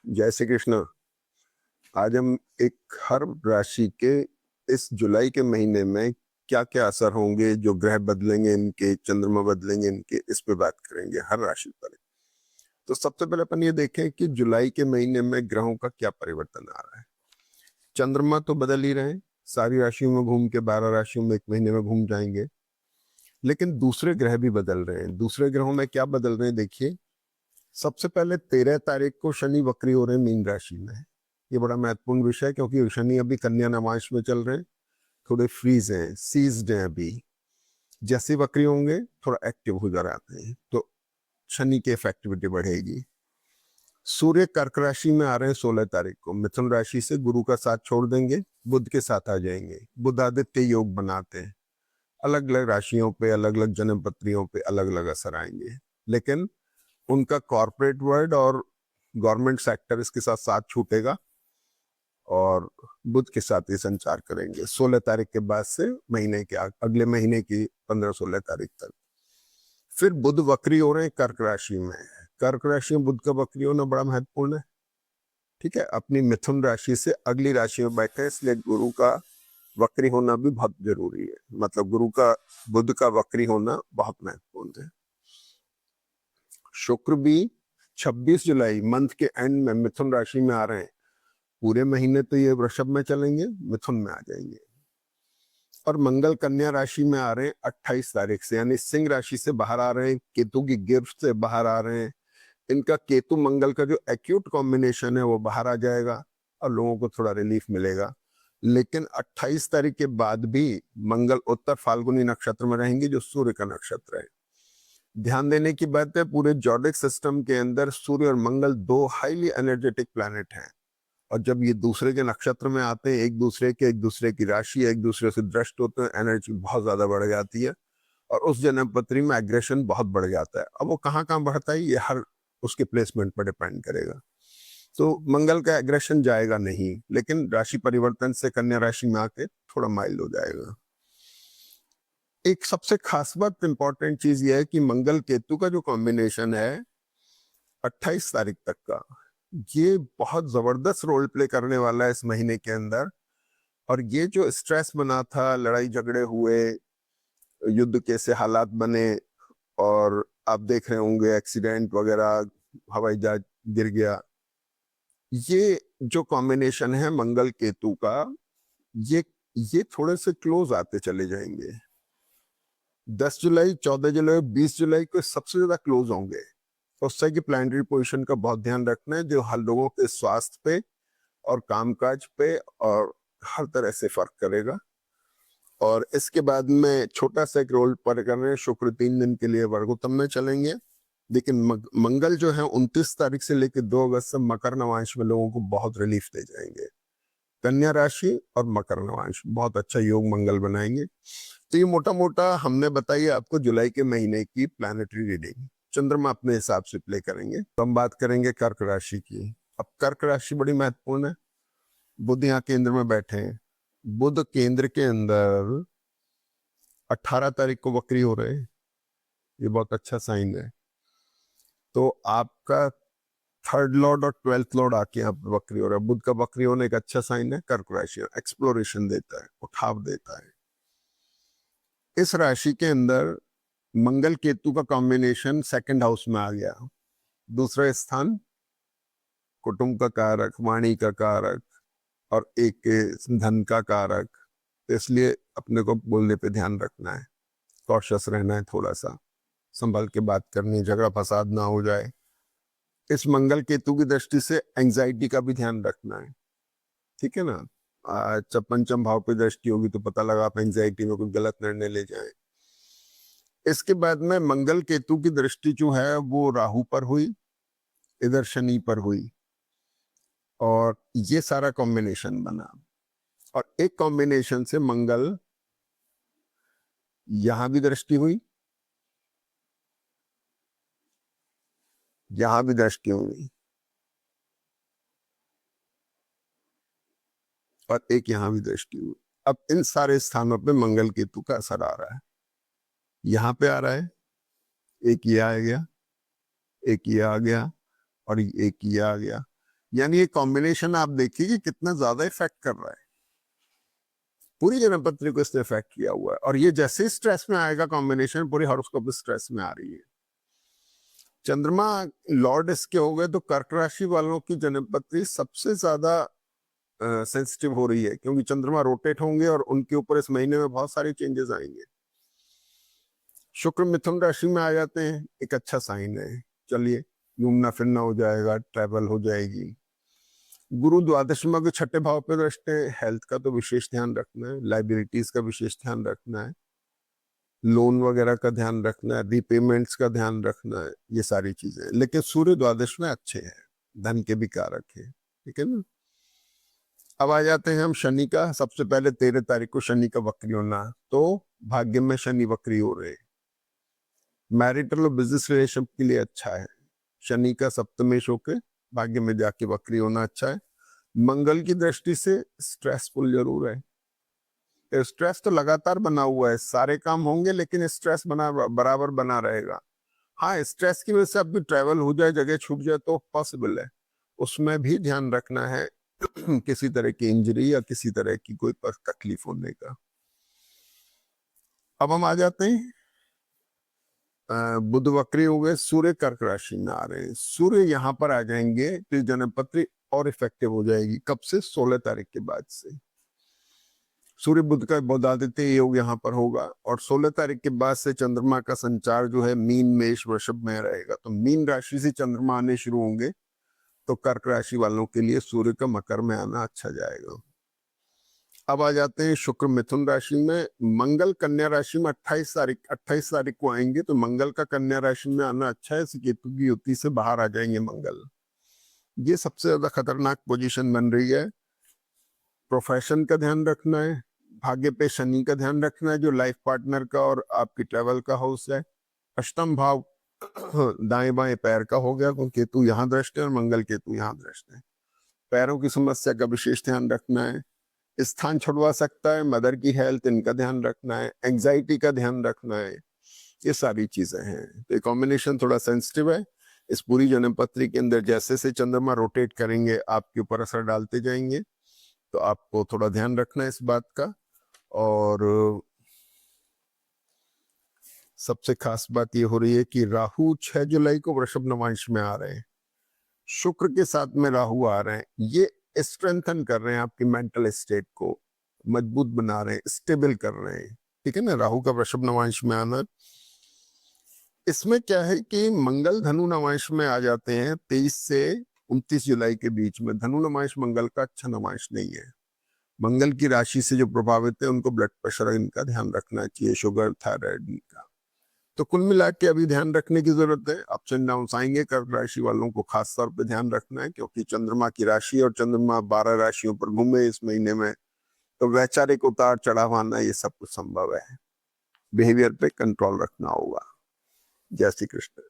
जय श्री कृष्ण। आज हम एक हर राशि के इस जुलाई के महीने में क्या क्या असर होंगे, जो ग्रह बदलेंगे इनके, चंद्रमा बदलेंगे इनके, इस पे बात करेंगे हर राशि पर। तो सबसे पहले अपन ये देखें कि जुलाई के महीने में ग्रहों का क्या परिवर्तन आ रहा है। चंद्रमा तो बदल ही रहे हैं, सारी राशियों में घूम के 12 राशियों में एक महीने में घूम जाएंगे, लेकिन दूसरे ग्रह भी बदल रहे हैं। दूसरे ग्रहों में क्या बदल रहे हैं देखिए। सबसे पहले 13 तारीख को शनि वक्री हो रहे हैं मीन राशि में। ये बड़ा महत्वपूर्ण विषय है क्योंकि शनि अभी कन्या नवांश में चल रहे हैं, थोड़े फ्रीज हैं, सीज्ड हैं अभी। जैसे वक्री होंगे थोड़ा एक्टिव हो जाते हैं, तो शनि की इफेक्टिविटी बढ़ेगी। सूर्य कर्क राशि में आ रहे हैं 16 तारीख को। मिथुन राशि से गुरु का साथ छोड़ देंगे, बुध के साथ आ जाएंगे। बुध आदित्य योग बनाते हैं। अलग अलग राशियों पे, अलग अलग जन्म पत्रियों पे अलग अलग असर आएंगे, लेकिन उनका कॉर्पोरेट वर्ल्ड और गवर्नमेंट सेक्टर इसके साथ साथ छूटेगा और बुध के साथ ही संचार करेंगे 16 तारीख के बाद से महीने के अगले महीने की 15-16 तारीख तक। फिर बुध वक्री हो रहे हैं कर्क राशि में। कर्क राशि में बुध का वक्री होना बड़ा महत्वपूर्ण है। ठीक है, अपनी मिथुन राशि से अगली राशि में बैठे, इसलिए गुरु का वक्री होना भी बहुत जरूरी है। मतलब गुरु का, बुध का वक्री होना बहुत महत्वपूर्ण है। शुक्र भी 26 जुलाई मंथ के एंड में मिथुन राशि में आ रहे हैं। पूरे महीने तो ये वृषभ में चलेंगे, मिथुन में आ जाएंगे। और मंगल कन्या राशि में आ रहे हैं 28 तारीख से, यानी सिंह राशि से बाहर आ रहे हैं, केतु की गिरफ्त से बाहर आ रहे हैं। इनका केतु मंगल का जो एक्यूट कॉम्बिनेशन है वो बाहर आ जाएगा और लोगों को थोड़ा रिलीफ मिलेगा। लेकिन 28 तारीख के बाद भी मंगल उत्तर फाल्गुनी नक्षत्र में रहेंगे, जो सूर्य का नक्षत्र है। ध्यान देने की बात है, पूरे जॉडिक सिस्टम के अंदर सूर्य और मंगल दो हाईली एनर्जेटिक प्लैनेट हैं, और जब ये दूसरे के नक्षत्र में आते हैं, एक दूसरे की राशि, एक दूसरे से दृष्ट होते हैं, एनर्जी बहुत ज्यादा बढ़ जाती है और उस जन्म पत्री में एग्रेशन बहुत बढ़ जाता है। अब वो कहाँ कहाँ बढ़ता है, ये हर उसके प्लेसमेंट पर डिपेंड करेगा। तो मंगल का एग्रेशन जाएगा नहीं, लेकिन राशि परिवर्तन से कन्या राशि में आके थोड़ा माइल्ड हो जाएगा। एक सबसे खास बात, इंपॉर्टेंट चीज यह है कि मंगल केतु का जो कॉम्बिनेशन है 28 तारीख तक का, ये बहुत जबरदस्त रोल प्ले करने वाला है इस महीने के अंदर। और ये जो स्ट्रेस बना था, लड़ाई झगड़े हुए, युद्ध के से हालात बने, और आप देख रहे होंगे एक्सीडेंट वगैरह, हवाई जहाज गिर गया, ये जो कॉम्बिनेशन है मंगल केतु का, ये ये थोड़े से क्लोज आते चले जाएंगे। 10 जुलाई, 14 जुलाई, 20 जुलाई को सबसे ज्यादा क्लोज होंगे। तो उससे की प्लानिटरी पोजीशन का बहुत ध्यान रखना है, जो हर लोगों के स्वास्थ्य पे और कामकाज पे और हर तरह से फर्क करेगा। और इसके बाद में छोटा सा एक रोल पर कर रहे हैं, शुक्र 3 दिन के लिए वर्गोत्तम में चलेंगे। लेकिन मंगल जो है 29 तारीख से लेकर 2 अगस्त से मकर नवांश में लोगों को बहुत रिलीफ दे जाएंगे। कन्या राशि और मकर नवांश बहुत अच्छा योग मंगल बनाएंगे। तो ये मोटा मोटा हमने बताई आपको जुलाई के महीने की प्लानिटरी रीडिंग। चंद्रमा अपने हिसाब से प्ले करेंगे। तो हम बात करेंगे कर्क राशि की। अब कर्क राशि बड़ी महत्वपूर्ण है। बुध यहाँ केंद्र में बैठे हैं। बुध केंद्र के अंदर 18 तारीख को वक्री हो रहे हैं, ये बहुत अच्छा साइन है। तो आपका थर्ड लॉर्ड और 12th लॉर्ड आके यहाँ पर वक्री हो रहा है। बुध का वक्री होने का अच्छा साइन है। कर्क राशि एक्सप्लोरेशन देता है, उठाव देता है। इस राशि के अंदर मंगल केतु का कॉम्बिनेशन सेकंड हाउस में आ गया। दूसरा स्थान कुटुंब का कारक, वाणी का कारक और एक के धन का कारक। तो इसलिए अपने को बोलने पे ध्यान रखना है, कॉशियस रहना है, थोड़ा सा संभल के बात करनी है, झगड़ा फसाद ना हो जाए। इस मंगल केतु की दृष्टि से एंजाइटी का भी ध्यान रखना है। ठीक है ना। जब पंचम भाव पे दृष्टि होगी तो पता लगा आप एंजाइटी में कोई गलत निर्णय ले जाएं। इसके बाद में मंगल केतु की दृष्टि जो है वो राहु पर हुई, इधर शनि पर हुई, और ये सारा कॉम्बिनेशन बना। और एक कॉम्बिनेशन से मंगल यहां भी दृष्टि हुई, यहां भी दृष्टि हुई, और एक यहां भी दृष्टि हुई। अब इन सारे स्थानों पे मंगल केतु का असर आ रहा है। यहां पे आ रहा है, एक ये आ गया, एक ये आ गया, और एक ये आ गया। यानी ये कॉम्बिनेशन आप देखिए कि कितना ज्यादा इफेक्ट कर रहा है, पूरी जन्मपत्री को इसने इफेक्ट किया हुआ है। और ये जैसे स्ट्रेस में आएगा कॉम्बिनेशन, पूरी हॉरोस्कोप स्ट्रेस में आ रही है। चंद्रमा लॉर्ड इसके हो गए तो कर्क राशि वालों की जन्मपत्री सबसे ज्यादा सेंसिटिव हो रही है, क्योंकि चंद्रमा रोटेट होंगे और उनके ऊपर इस महीने में बहुत सारे चेंजेस आएंगे। शुक्र मिथुन राशि में आ जाते हैं, एक अच्छा साइन है, चलिए घूमना फिरना हो जाएगा, ट्रैवल हो जाएगी। गुरु द्वादशमा के छठे भाव पे दृष्टि है, हेल्थ का तो विशेष ध्यान रखना है, लाइबिलिटीज का विशेष ध्यान रखना है, लोन वगैरह का ध्यान रखना है, रीपेमेंट्स का ध्यान रखना है, ये सारी चीजें। लेकिन सूर्य द्वादश में अच्छे हैं, धन के भी कारक है, ठीक है ना। अब आ जाते हैं हम शनि का। सबसे पहले 13 तारीख को शनि का वक्री होना, तो भाग्य में शनि वक्री हो रहे, मैरिटल और बिजनेस रिलेशन के लिए अच्छा है। शनि का सप्तमेश होके भाग्य में जाके वक्री होना अच्छा है। मंगल की दृष्टि से स्ट्रेसफुल जरूर है, स्ट्रेस तो लगातार बना हुआ है, सारे काम होंगे लेकिन स्ट्रेस बना बराबर बना रहेगा। हाँ, स्ट्रेस की वजह से अब भी ट्रैवल हो जाए, जगह छूट जाए तो पॉसिबल है, उसमें भी ध्यान रखना है किसी तरह की इंजरी या किसी तरह की कोई तकलीफ होने का। अब हम आ जाते हैं बुध वक्री हो गए, सूर्य कर्क राशि में आ रहे हैं। सूर्य यहाँ पर आ जाएंगे तो जन्मपत्री और इफेक्टिव हो जाएगी। कब से? 16 तारीख के बाद से सूर्य बुध का बौद्धादित्य योग यहाँ पर होगा, और 16 तारीख के बाद से चंद्रमा का संचार जो है मीन मेष वृषभ में रहेगा। तो मीन राशि से चंद्रमा आने शुरू होंगे, तो कर्क राशि वालों के लिए सूर्य का मकर में आना अच्छा जाएगा। अब आ जाते हैं शुक्र मिथुन राशि में। मंगल कन्या राशि में 28 तारीख को आएंगे, तो मंगल का कन्या राशि में आना अच्छा है। केतु की युति से बाहर आ जाएंगे मंगल, ये सबसे ज्यादा खतरनाक पोजीशन बन रही है। प्रोफेशन का ध्यान रखना है, भाग्य पे शनि का ध्यान रखना है जो लाइफ पार्टनर का और आपकी ट्रेवल का हाउस है। अष्टम भाव दाएं बाएं पैर का हो गया, क्योंकि केतु यहाँ दृष्ट है और मंगल केतु यहाँ दृष्ट है। पैरों की समस्या का विशेष ध्यान रखना है, स्थान छुड़वा सकता है, मदर की हेल्थ इनका ध्यान रखना है, एंजाइटी का ध्यान रखना है, ये सारी चीजें हैं। तो ये कॉम्बिनेशन थोड़ा सेंसिटिव है। इस पूरी जन्मपत्री के अंदर जैसे से चंद्रमा रोटेट करेंगे आपके ऊपर असर डालते जाएंगे, तो आपको थोड़ा ध्यान रखना है इस बात का। और सबसे खास बात ये हो रही है कि राहु 6 जुलाई को वृषभ नवांश में आ रहे हैं, शुक्र के साथ में राहु आ रहे हैं, ये स्ट्रेंथन कर रहे हैं आपकी मेंटल स्टेट को, मजबूत बना रहे हैं, स्टेबल कर रहे हैं, ठीक है ना। राहु का वृषभ नवांश में आना, इसमें क्या है कि मंगल धनु नवांश में आ जाते हैं 23 से 29 जुलाई के बीच में। धनु नवांश मंगल का अच्छा नवांश नहीं है। मंगल की राशि से जो प्रभावित है उनको ब्लड प्रेशर इनका ध्यान रखना चाहिए, शुगर थायराइड इनका। तो कुल मिला के अभी ध्यान रखने की जरूरत है। अप्स एंड डाउन आएंगे, कर्क राशि वालों को खास तौर पे ध्यान रखना है, क्योंकि चंद्रमा की राशि और चंद्रमा 12 राशियों पर घूमे इस महीने में, तो वैचारिक उतार चढ़ाव आना ये सब कुछ संभव है। बिहेवियर पे कंट्रोल रखना होगा। जय श्री कृष्ण।